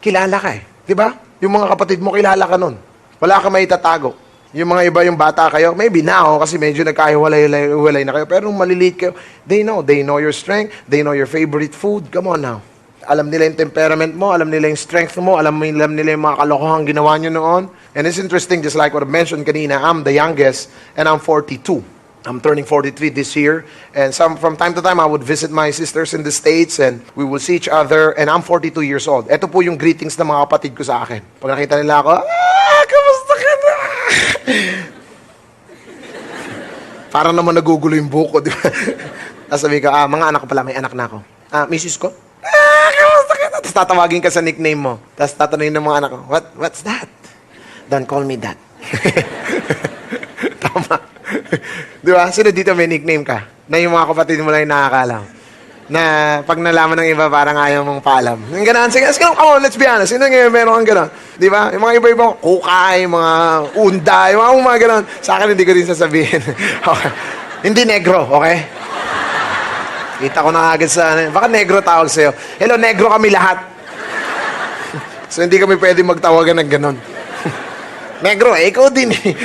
kilala ka eh. Di ba? Yung mga kapatid mo, kilala ka nun. Wala ka may itatago. Yung mga iba, yung bata kayo, maybe now, kasi medyo nagkahiwalay na kayo. Pero nung maliliit kayo, they know your strength, they know your favorite food. Come on now. Alam nila yung temperament mo, alam nila yung strength mo, alam nila yung mga kalokohang ginawa nyo noon. And it's interesting, just like what I mentioned kanina, I'm the youngest, and I'm 42. I'm turning 43 this year. And from time to time, I would visit my sisters in the States and we will see each other. And I'm 42 years old. Ito po yung greetings ng mga kapatid ko sa akin. Pag nakita nila ako, kamusta ka na? Parang naman nagugulo yung buko, di ba? Tapos sabi ko, mga anak ko pala, may anak na ako. Misis ko? Kamusta ka na? Tapos tatawagin ka sa nickname mo. Tapos tatanungin ng mga anak ko, what's that? Don't call me that. Tama. Di ba? Sino dito may nickname ka? Na yung mga kapatid mo lang yung nakakalam. Na pag nalaman ng iba, parang ayaw mong paalam. Yung gano'n, sige, come on, let's be honest. Sino ngayon meron kang gano'n? Di ba? Yung mga iba-ibang kukay, mga unda, yung mga gano'n. Sa akin, hindi ko rin sasabihin. Okay. Hindi negro, okay? Kita ko na agad sa, baka negro tawag sa'yo. Hello, negro kami lahat. So, hindi kami pwede magtawagan ng gano'n. Negro, ikaw din eh.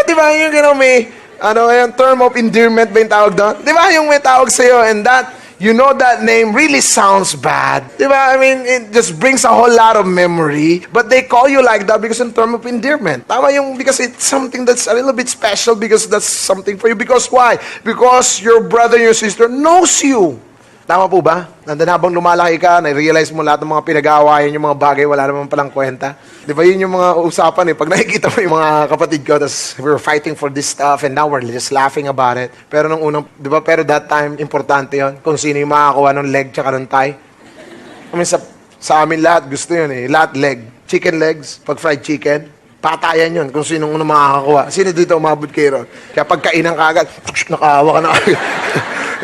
Di ba yung gano'n may, yung term of endearment ba yung tawag doon? Di ba yung may tawag sa'yo and that, you know that name really sounds bad. Di ba? I mean, it just brings a whole lot of memory, but they call you like that because in term of endearment. Tama yung, because it's something that's a little bit special because that's something for you. Because why? Because your brother and your sister knows you. Tama po ba? Nandun habang lumalaki ka, na-realize mo lahat ng mga pinag-aawayan, yung mga bagay, wala naman palang kwenta. Di ba yun yung mga usapan eh? Pag nakikita mo yung mga kapatid ko, tas we were fighting for this stuff and now we're just laughing about it. Pero nung unang, di ba, pero that time, importante yon kung sino yung makakakuha ng leg tsaka ng thigh. I mean, sa amin lahat, gusto yun eh. Lahat leg. Chicken legs, pag fried chicken, patayan yun kung sino unang makakakuha. Sino dito umabot kayo ron? Kaya pagkainan ka agad, nakahawa ka na agad.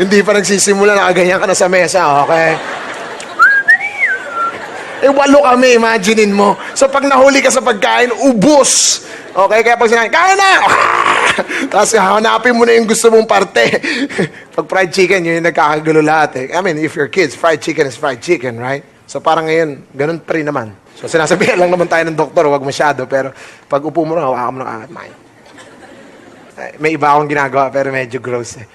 Hindi pa nagsisimula, nakaganyan ka na sa mesa, okay? Walo kami, imaginein mo. So pag nahuli ka sa pagkain, ubos. Okay, kaya pag sinabi, kaya na! Tapos hanapin mo na yung gusto mong parte. Pag fried chicken, yun yung nagkakagulo lahat eh. I mean, if you're kids, fried chicken is fried chicken, right? So parang ngayon, ganun pa rin naman. So sinasabihan lang naman tayo ng doktor, huwag masyado. Pero pag upo mo na, hawakan mo na agad, mine. May iba akong ginagawa, pero medyo gross eh.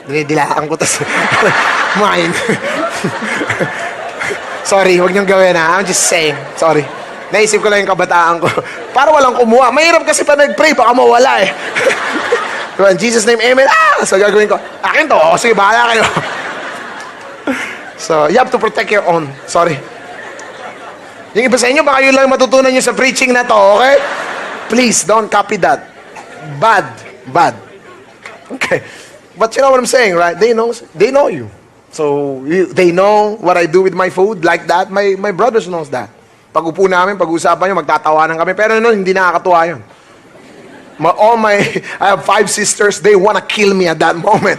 Dinidilaan ko, tas mine. Sorry, huwag niyong gawin ha. I'm just saying. Sorry. Naisip ko lang yung kabataan ko. Para walang kumuha. Mahirap kasi pa nag-pray, baka mawala eh. So, in Jesus' name, amen. So gagawin ko, akin to. Sige, bahala kayo. So, you have to protect your own. Sorry. Yung iba sa inyo, baka yun lang matutunan nyo sa preaching na to, okay? Please, don't copy that. Bad. Okay. But you know what I'm saying, right? They know you. So, they know what I do with my food like that. My brothers knows that. Pag upo namin, pag-usapan nyo, magtatawanan kami. Pero no, hindi nakakatuwa yun. I have 5 sisters, they wanna kill me at that moment.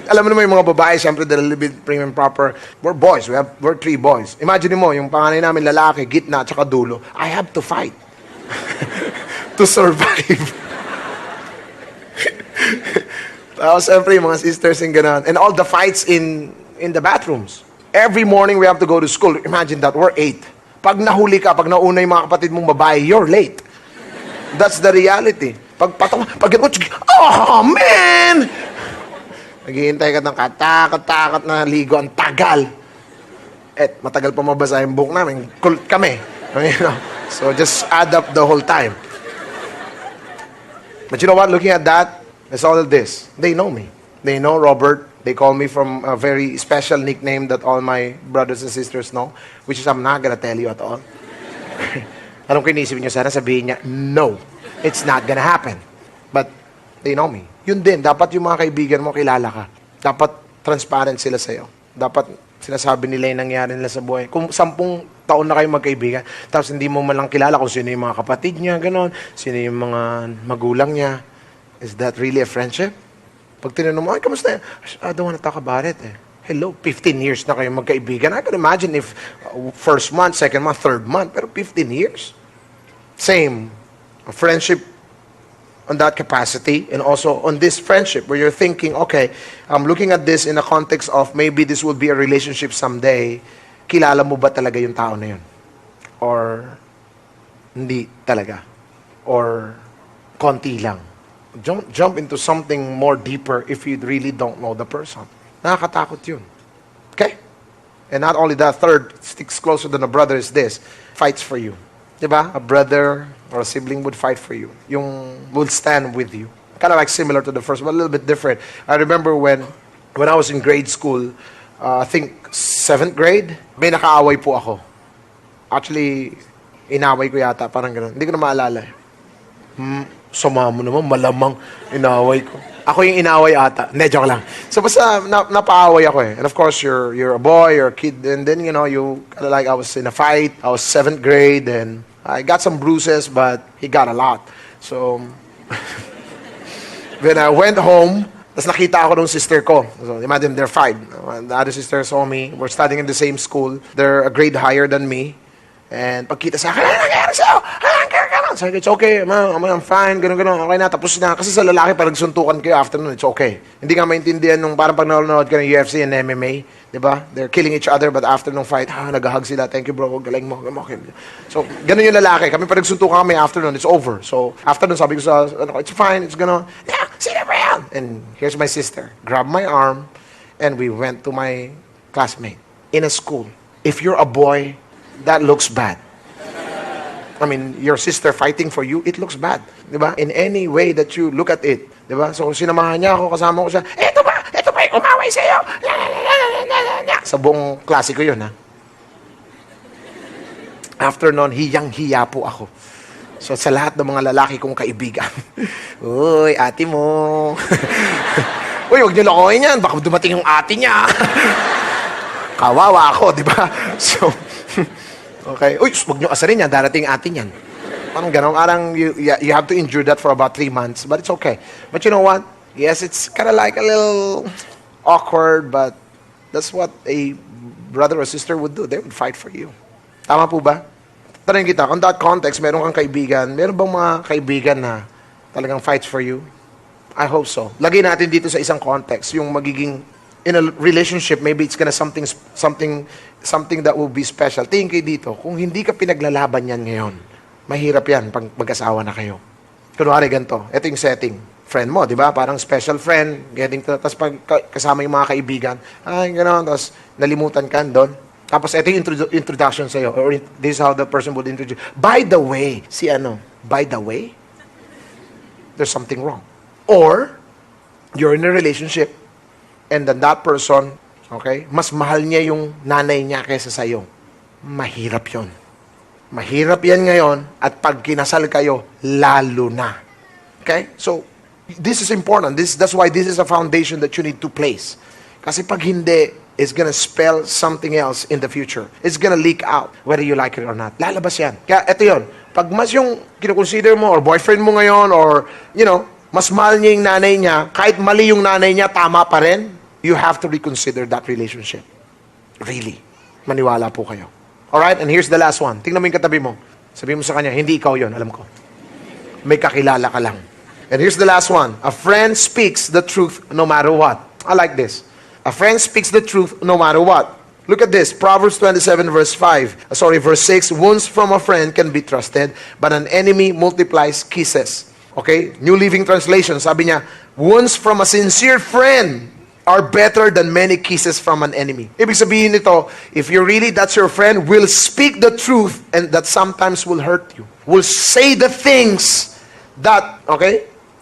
Alam mo naman yung mga babae, syempre, they're a little bit prim and proper. We're boys, we're 3 boys. Imagine mo, yung panganay namin, lalaki, gitna, tsaka dulo. I have to fight. To survive. Tapos, syempre, yung mga sisters and gano'n. And all the fights in the bathrooms. Every morning, we have to go to school. Imagine that, we're 8. Pag nahuli ka, pag nauna yung mga kapatid mong babae, you're late. That's the reality. Pag oh, man! Naghihintay ka ng katakot na ligo. Ang tagal. At matagal pa mabasa yung book namin. Kult kami. You know? So, just add up the whole time. But you know what? Looking at that, it's all of this. They know me. They know Robert. They call me from a very special nickname that all my brothers and sisters know, which is I'm not gonna tell you at all. Anong kinisip niyo? Sana sabihin niya, no, it's not gonna happen. But they know me. Yun din, dapat yung mga kaibigan mo, kilala ka. Dapat transparent sila sa'yo. Dapat sinasabi nila yung nangyari nila sa buhay. Kung 10 taon na kayo magkaibigan, tapos hindi mo man lang kilala kung sino yung mga kapatid niya, gano'n, sino yung mga magulang niya, is that really a friendship? Pag tinanong mo, ay, kamusta? I don't want to talk about it eh. Hello, 15 years na kayo magkaibigan. I can imagine if first month, second month, third month, pero 15 years. Same. A friendship on that capacity, and also on this friendship where you're thinking, okay, I'm looking at this in a context of maybe this will be a relationship someday. Kilala mo ba talaga yung tao na yun? Or hindi talaga? Or konti lang? Don't jump into something more deeper if you really don't know the person. Nakakatakot yun. Okay? And not only that, third, sticks closer than a brother is this, fights for you. Diba? A brother or a sibling would fight for you. Yung will stand with you. Kind of like similar to the first, but a little bit different. I remember when I was in grade school, I think 7th grade, may nakaaway po ako. Actually, inaway ko yata, parang gano'n. Hindi ko na maalala. Sama mo naman, malamang inaway ko. Ako yung inaway ata. Hindi, joke lang. So basta napaaway ako eh. And of course, you're a boy, you're a kid, and then, you kind of like, I was in a fight. I was 7th grade, and I got some bruises, but he got a lot. So, when I went home, tapos nakita ako ng sister ko. So, imagine, they're 5. The other sister saw me. We're studying in the same school. They're a grade higher than me. And pagkita sa akin, ano nangyari sa'yo? Sabi ko, it's okay, I'm fine, gano'n, okay na, tapos na. Kasi sa lalaki, pag nagsuntukan kayo after nun, it's okay. Hindi ka maintindihan nung parang pag nanonood ka ng UFC and MMA, di ba? They're killing each other, but after nung fight, nag-hug sila, thank you bro, galing mo, okay. So, gano'n yung lalaki. Kami pag nagsuntukan kami after nun, it's over. So, after nun, sabi ko sa, it's fine, it's gonna, yeah, sit around. And here's my sister, grabbed my arm, and we went to my classmate in a school. If you're a boy, that looks bad. I mean, your sister fighting for you, it looks bad. Di ba? In any way that you look at it. Di ba? So, sinamahan niya ako, kasama ko siya, ito ba, yung umaway sa'yo. Sa buong klase ko yun, ha? After nun, hiyang-hiya po ako. So, sa lahat ng mga lalaki kong kaibigan, uy, ate mo. Uy, huwag niyo lokohin yan, baka dumating yung ate niya. Kawawa ako, di ba? So, okay. Uy, huwag nyo asarin yan. Darating atin yan. Parang gano'n. Parang you have to endure that for about 3 months. But it's okay. But you know what? Yes, it's kind of like a little awkward, but that's what a brother or sister would do. They would fight for you. Tama po ba? Tanong kita, on that context, meron kang kaibigan, meron bang mga kaibigan na talagang fights for you? I hope so. Lagay natin dito sa isang context, yung magiging in a relationship, maybe it's gonna something that will be special. Tingin kayo dito, kung hindi ka pinaglalaban yan ngayon, mahirap yan pag mag-asawa na kayo. Kunwari ganito, ito yung setting. Friend mo, di ba? Parang special friend, tapos pag kasama yung mga kaibigan, ay, gano'n, tapos nalimutan ka doon. Tapos ito yung introduction sa'yo, or this is how the person would introduce. By the way, by the way, there's something wrong. Or, you're in a relationship, and then that person, okay, mas mahal niya yung nanay niya kaysa sa'yo. Mahirap yon. Mahirap yan ngayon, at pag kinasal kayo, lalo na. Okay? So, this is important. That's why this is a foundation that you need to place. Kasi pag hindi, it's gonna spell something else in the future. It's gonna leak out, whether you like it or not. Lalabas yan. Kaya ito yon. Pag mas yung kinukonsider mo, or boyfriend mo ngayon, or, mas mahal niya yung nanay niya, kahit mali yung nanay niya, tama pa rin, you have to reconsider that relationship. Really. Maniwala po kayo. Alright? And here's the last one. Tingnan mo yung katabi mo. Sabi mo sa kanya, hindi ikaw yon, alam ko. May kakilala ka lang. And here's the last one. A friend speaks the truth no matter what. I like this. A friend speaks the truth no matter what. Look at this. Proverbs 27 verse 6. Wounds from a friend can be trusted, but an enemy multiplies kisses. Okay? New Living Translation. Sabi niya, wounds from a sincere friend are better than many kisses from an enemy. Ibig sabihin nito, if that's your friend, will speak the truth and that sometimes will hurt you. Will say the things that,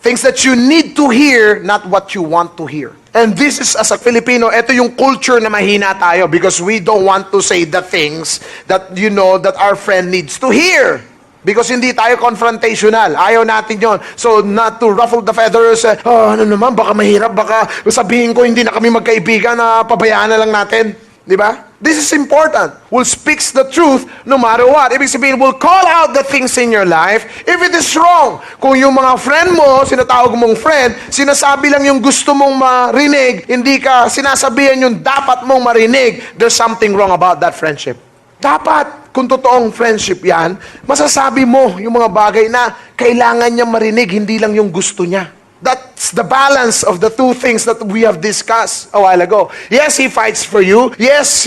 things that you need to hear, not what you want to hear. And this is, as a Filipino, ito yung culture na mahina tayo because we don't want to say the things that that our friend needs to hear. Because hindi tayo confrontational. Ayaw natin yon. So, not to ruffle the feathers, ano naman, baka mahirap, baka sabihin ko hindi na kami magkaibigan, na pabayaan na lang natin. Di ba? This is important. Will speaks the truth no matter what. Ibig sabihin, will call out the things in your life if it is wrong. Kung yung mga friend mo, sinatawag mong friend, sinasabi lang yung gusto mong marinig, hindi ka sinasabihan yung dapat mong marinig, there's something wrong about that friendship. Dapat, kung totoong friendship yan, masasabi mo yung mga bagay na kailangan niya marinig, hindi lang yung gusto niya. That's the balance of the two things that we have discussed a while ago. Yes, he fights for you. Yes,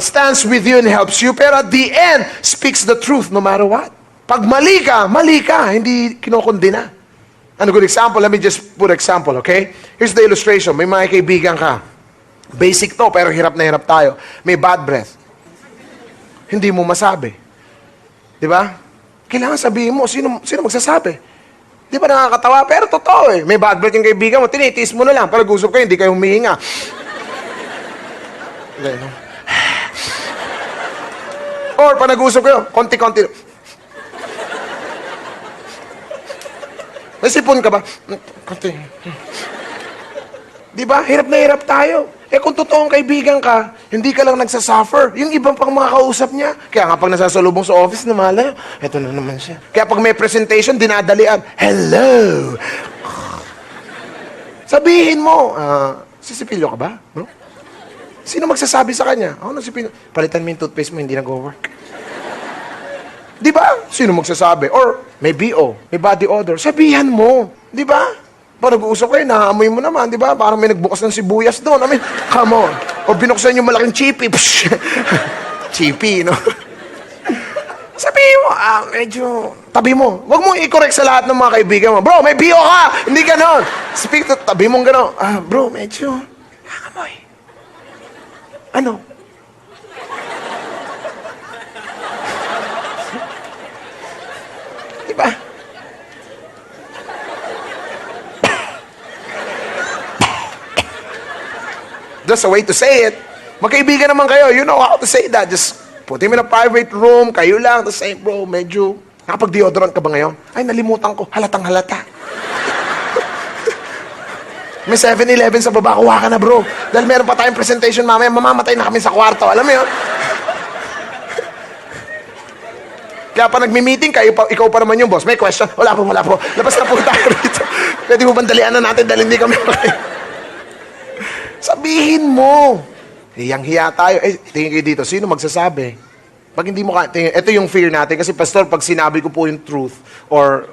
stands with you and helps you. Pero at the end, speaks the truth no matter what. Pag mali ka, hindi kinokondena. Ano good example? Let me just put example, okay? Here's the illustration. May mga kaibigan ka. Basic to, pero hirap na hirap tayo. May bad breath. Hindi mo masabi. Di ba? Kailangan sabihin mo. Sino magsasabi? Di ba nakakatawa? Pero totoo eh. May bad breath yung kaibigan mo, tinitiis mo na lang. Pag nag-usap kayo, hindi kayo humihinga. Or pag nag-usap kayo, konti-konti. May sipon ka ba? Konti. Di ba? Hirap na hirap tayo. Eh kung totoong kaibigan ka, hindi ka lang nagsasuffer. Yung ibang pang mga kausap niya. Kaya nga pag nasasalubong sa office, namala, eto na naman siya. Kaya pag may presentation, dinadalian, hello! Sabihin mo, sisipilyo ka ba? Bro? Sino magsasabi sa kanya? Ako nasipilyo. Palitan mo yung toothpaste mo, hindi nag-work. Di ba? Sino magsasabi? Or may BO, may body odor. Sabihan mo. Di ba? Pag nag-uusap kayo, naamoy mo naman, di ba? Parang may nagbukas ng sibuyas doon. I mean, come on. O binuksan yung malaking chippy. Chippy, no? Sabihin mo, medyo, tabi mo. Huwag mo i-correct sa lahat ng mga kaibigan mo. Bro, may BO ka! Hindi ganon. Speak to, tabi mong ganon. Bro, medyo, nakamoy. Ano? Di ba? That's a way to say it. Magkaibigan naman kayo. You know how to say that. Just put him in a private room. Kayo lang. Tapos say, bro, medyo... Nakapag-deodorant ka ba ngayon? Ay, nalimutan ko. Halatang halata. May 7-Eleven sa baba. Kuha ka na, bro. Dahil meron pa tayong presentation mamaya. Mamamatay na kami sa kwarto. Alam mo yun? Kaya pa nagmi-meeting ka, ikaw pa naman yung boss. May question? Wala po. Labas na po tayo rito. Pwede mo bandalian na natin dahil hindi kami... Sabihin mo. Hiyang-hiya tayo. Tingin kayo dito, sino magsasabi? Pag hindi mo ito yung fear natin. Kasi pastor, pag sinabi ko po yung truth, or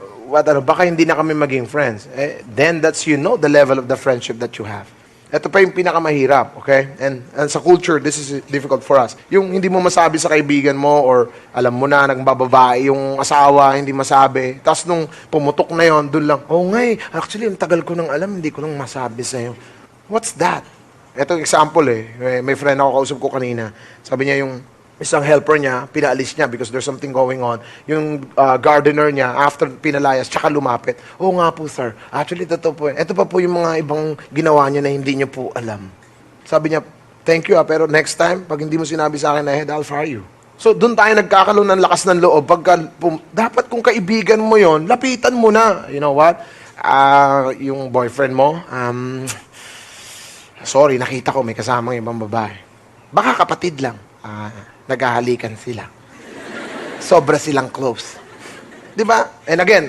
baka hindi na kami maging friends. Then that's the level of the friendship that you have. Ito pa yung pinakamahirap, okay? And sa culture, this is difficult for us. Yung hindi mo masabi sa kaibigan mo, or alam mo na, nagbababae yung asawa, hindi masabi. Tapos nung pumutok na yon, dun lang, actually, ang tagal ko nang alam, hindi ko nang masabi sa'yo. What's that? Ito example may friend ako kausap ko kanina. Sabi niya yung isang helper niya, pinaalis niya because there's something going on. Yung gardener niya, after pinalayas, tsaka lumapit. Oo nga po, sir. Actually, totoo po. Ito pa po yung mga ibang ginawa niya na hindi niyo po alam. Sabi niya, thank you pero next time, pag hindi mo sinabi sa akin na I'll fire you. So, doon tayo nagkakaroon ng lakas ng loob. Dapat kung kaibigan mo yon, lapitan mo na. You know what? Yung boyfriend mo, sorry, nakita ko may kasamang ibang babae. Baka kapatid lang. Naghahalikan sila. Sobra silang close. Di ba? And again,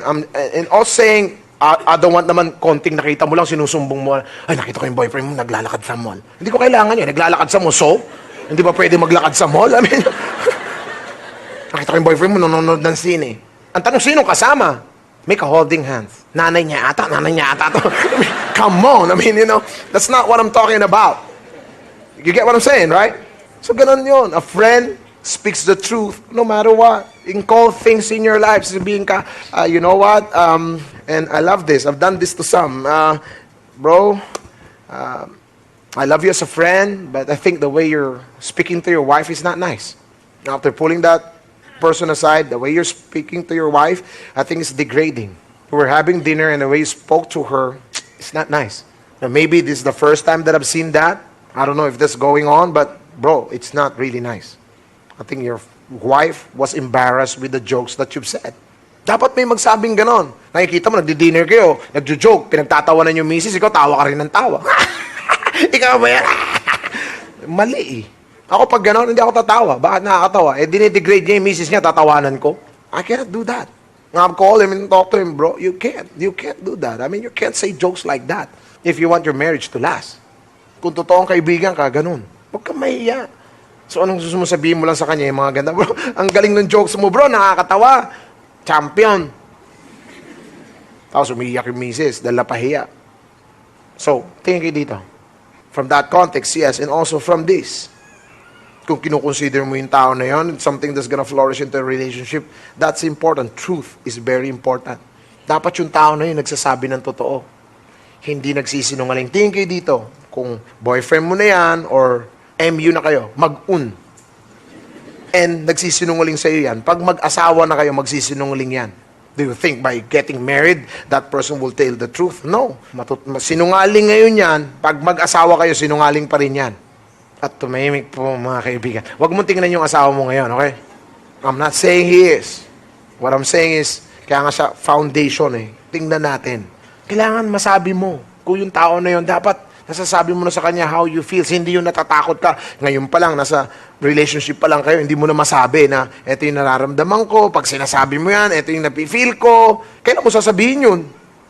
in all saying, I don't want naman konting nakita mo lang, sinusumbong mo. Ay, nakita ko yung boyfriend mo, naglalakad sa mall. Hindi ko kailangan yun. Naglalakad sa mall, so? Hindi ba pwede maglakad sa mall? I mean, nakita ko yung boyfriend mo, nanonood ng sine. Ang tanong, sino kasama? Make a holding hands. Nanay niya ata to. Come on. I mean, that's not what I'm talking about. You get what I'm saying, right? So, ganun yun. A friend speaks the truth no matter what. You can call things in your life. Sabihin ka, you know what? And I love this. I've done this to some. Bro, I love you as a friend, but I think the way you're speaking to your wife is not nice. After pulling that person aside, the way you're speaking to your wife, I think it's degrading. We were having dinner and the way you spoke to her, it's not nice. Now, maybe this is the first time that I've seen that. I don't know if that's going on, but bro, it's not really nice. I think your wife was embarrassed with the jokes that you've said. Dapat may magsabing ganon. Nakikita mo, nagdi-dinner kayo, nagjo-joke, pinagtatawanan yung misis, ikaw tawa ka rin ng tawa. Ikaw ba yan? Mali eh. Ako pag gano'n, hindi ako tatawa. Bakit nakakatawa? Dinidegrade niya yung misis niya, tatawanan ko. I cannot do that. I'll call him and talk to him, bro. You can't do that. I mean, you can't say jokes like that if you want your marriage to last. Kung totoong kaibigan ka, ganun. Huwag kang mahiya. So anong gusto mo sabihin mo lang sa kanya? Yung mga ganda, bro, ang galing ng jokes mo, bro, nakakatawa. Champion. Tapos umiiyak yung misis dahil napahiya. So, tingin kayo dito. From that context, yes, and also from this. Kung kinukonsider mo yung tao na yun, something that's gonna flourish into a relationship, that's important. Truth is very important. Dapat yung tao na yun nagsasabi ng totoo. Hindi nagsisinungaling. Tingin kayo dito. Kung boyfriend mo na yan, or MU na kayo, mag-un. And nagsisinungaling sa'yo yan. Pag mag-asawa na kayo, magsisinungaling yan. Do you think by getting married, that person will tell the truth? No. Sinungaling ngayon yan. Pag mag-asawa kayo, sinungaling pa rin yan. At tumahimik po, mga kaibigan. Huwag mong tingnan yung asawa mo ngayon, okay? I'm not saying he is. What I'm saying is, kaya nga siya foundation eh. Tingnan natin. Kailangan masabi mo. Kung yung tao na yun, dapat nasasabi mo na sa kanya how you feel. Hindi yung natatakot ka. Ngayon pa lang, nasa relationship pa lang kayo, hindi mo na masabi na ito yung nararamdaman ko. Pag sinasabi mo yan, ito yung napifeel ko. Kailan mo sasabihin yun?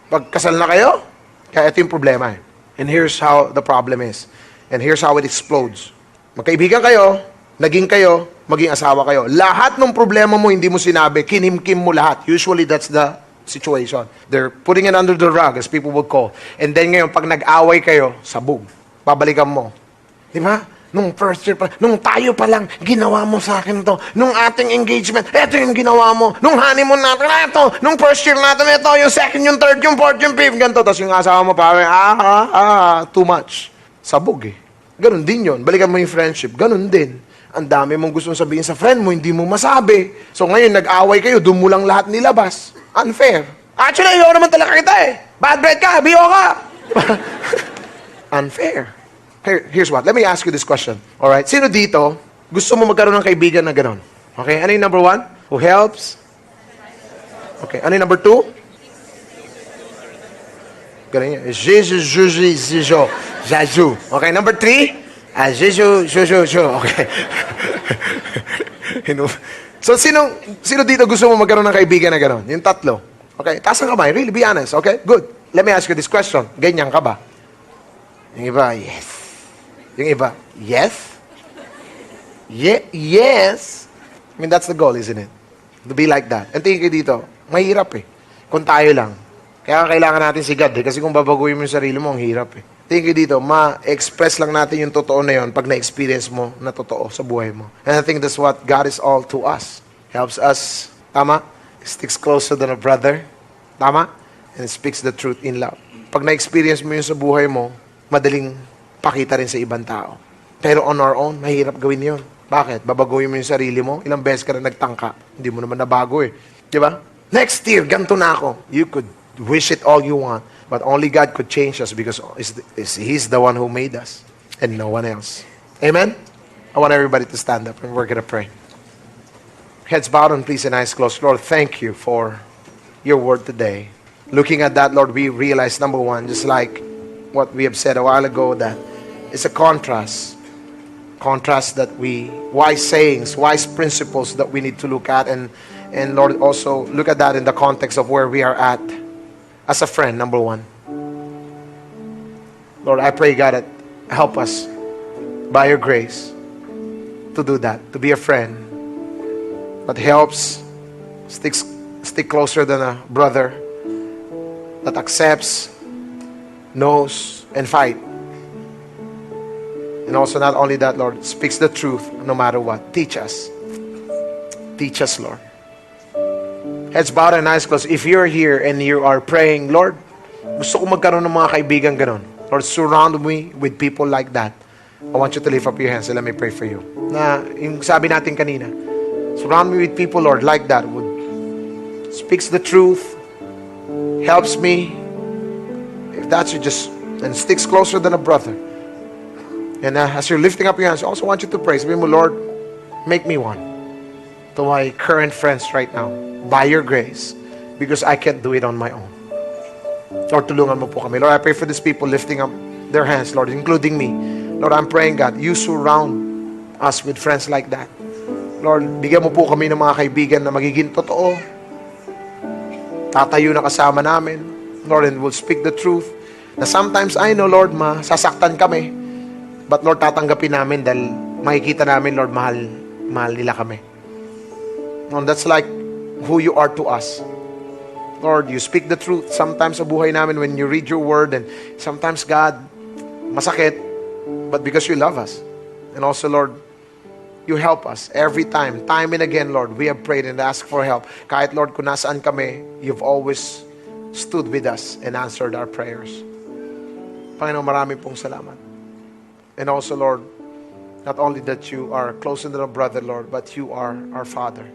Pag kasal na kayo? Kaya ito yung problema eh. And here's how the problem is. And here's how it explodes. Magkaibigan kayo, naging kayo, maging asawa kayo. Lahat ng problema mo, hindi mo sinabi, kinimkim mo lahat. Usually, that's the situation. They're putting it under the rug, as people would call. And then ngayon, pag nag-away kayo, sabog. Babalikan mo. Di ba? Nung first year pa, nung tayo pa lang, ginawa mo sa akin to. Nung ating engagement, eto yung ginawa mo. Nung honeymoon natin, eto. Nung first year natin, eto. Yung second, yung third, yung fourth, yung fifth, ganito. Tapos yung asawa mo pa, too much. Sabog eh. Ganon din yun. Balikan mo yung friendship. Ganon din. Ang dami mong gustong sabihin sa friend mo, hindi mo masabi. So ngayon, nag-away kayo, doon mo lang lahat nilabas. Unfair. Actually, ayaw naman talaga kita eh. Bad bread ka, biyo ka. Unfair. Here's what. Let me ask you this question. Alright? Sino dito, gusto mo magkaroon ng kaibigan na ganon? Okay? Ano yung number one? Who helps? Okay. Ano yung number two? Ganon yun. Jaju. Okay. Number three? Jiju. Okay. So, sino dito gusto mo magkaroon ng kaibigan na gano'n? Yung tatlo. Okay, taas ang kamay. Really, be honest. Okay, good. Let me ask you this question. Ganyan ka ba? Yung iba, yes. Yung iba, yes? Yes. I mean, that's the goal, isn't it? To be like that. And tingin kayo dito, mahirap eh. Kung tayo lang. Kaya kailangan natin si God eh. Kasi kung babaguhin mo yung sarili mo, ang hirap eh. Tingin kayo dito, ma-express lang natin yung totoo na yun pag na-experience mo na totoo sa buhay mo. And I think that's what God is all to us. Helps us, tama? Sticks closer than a brother. Tama? And speaks the truth in love. Pag na-experience mo yun sa buhay mo, madaling pakita rin sa ibang tao. Pero on our own, mahirap gawin yun. Bakit? Babaguhin mo yung sarili mo, ilang beses ka na nagtangka. Hindi mo naman nabago eh. Di ba? Next year, ganito na ako. You could wish it all you want. But only God could change us because He's the one who made us and no one else. Amen? I want everybody to stand up and we're going to pray. Heads bowed and please and eyes closed. Lord, thank you for your word today. Looking at that, Lord, we realize, number one, just like what we have said a while ago, that it's a contrast. Contrast that wise sayings, wise principles that we need to look at. And Lord, also look at that in the context of where we are at. As a friend, number one. Lord, I pray, God, that help us by your grace to do that, to be a friend that helps, stick closer than a brother, that accepts, knows, and fight. And also not only that, Lord, speaks the truth no matter what. Teach us. Teach us, Lord. Heads bowed and eyes closed. If you're here and you are praying, Lord, gusto ko magkaroon ng mga kaibigan ganon. Lord, surround me with people like that. I want you to lift up your hands and let me pray for you. Na, yung sabi natin kanina, surround me with people, Lord, like that. Would speaks the truth, helps me. If that's you, just, and sticks closer than a brother. And as you're lifting up your hands, I also want you to pray. Sabi mo, Lord, make me one to my current friends right now. By your grace, because I can't do it on my own. Lord, tulungan mo po kami. Lord, I pray for these people lifting up their hands, Lord, including me. Lord, I'm praying, God, you surround us with friends like that. Lord, bigyan mo po kami ng mga kaibigan na magiging totoo. Tatayo na kasama namin. Lord, and will speak the truth. Na sometimes, I know, Lord, masasaktan kami. But Lord, tatanggapin namin dahil makikita namin, Lord, mahal nila kami. And that's like who you are to us. Lord, you speak the truth sometimes sa buhay namin when you read your word, and sometimes, God, masakit, but because you love us. And also, Lord, you help us every time and again, Lord, we have prayed and asked for help. Kahit, Lord, kung nasaan kami, you've always stood with us and answered our prayers. Panginoon, marami pong salamat. And also, Lord, not only that you are closer than a brother, Lord, but you are our Father.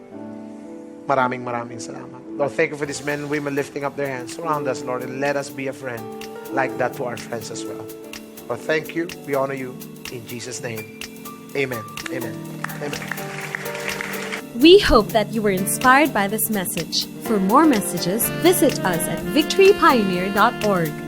Maraming salamat. Lord, thank you for these men and women lifting up their hands. Surround us, Lord, and let us be a friend like that to our friends as well. Lord, thank you. We honor you. In Jesus' name. Amen. Amen. Amen. We hope that you were inspired by this message. For more messages, visit us at victorypioneer.org.